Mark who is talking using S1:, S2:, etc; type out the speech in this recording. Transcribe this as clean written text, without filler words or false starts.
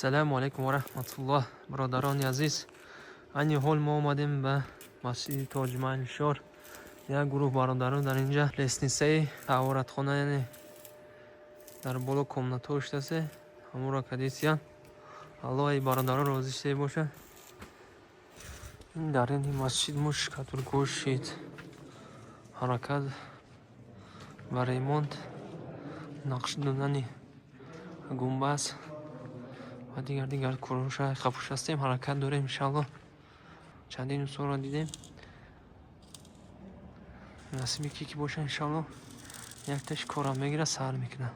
S1: Ассалому алейкум ва рахматуллоҳ. Бародарони азиз, айни ҳол мо омадем ба масҷиди Тоҷмаҳл Шор. Як гурӯҳ бародарон дар инҷа лестнисаи таҳоратхона, яъне дар боло комнатаҳо иштасе, ҳамонро кадисиян. Аллоҳ ай бародарон розӣ шуде бошад. Ин дар ини масҷид муш катуркҳо шид ҳаракат ва ремонт, нақш додани гумбаз ва дигар короша хафуш ҳастем, ҳаракат дорем. Иншаллоҳ чандин усонро дидем, насиби ки боша иншаллоҳ якташ корам мегира сар мекунам.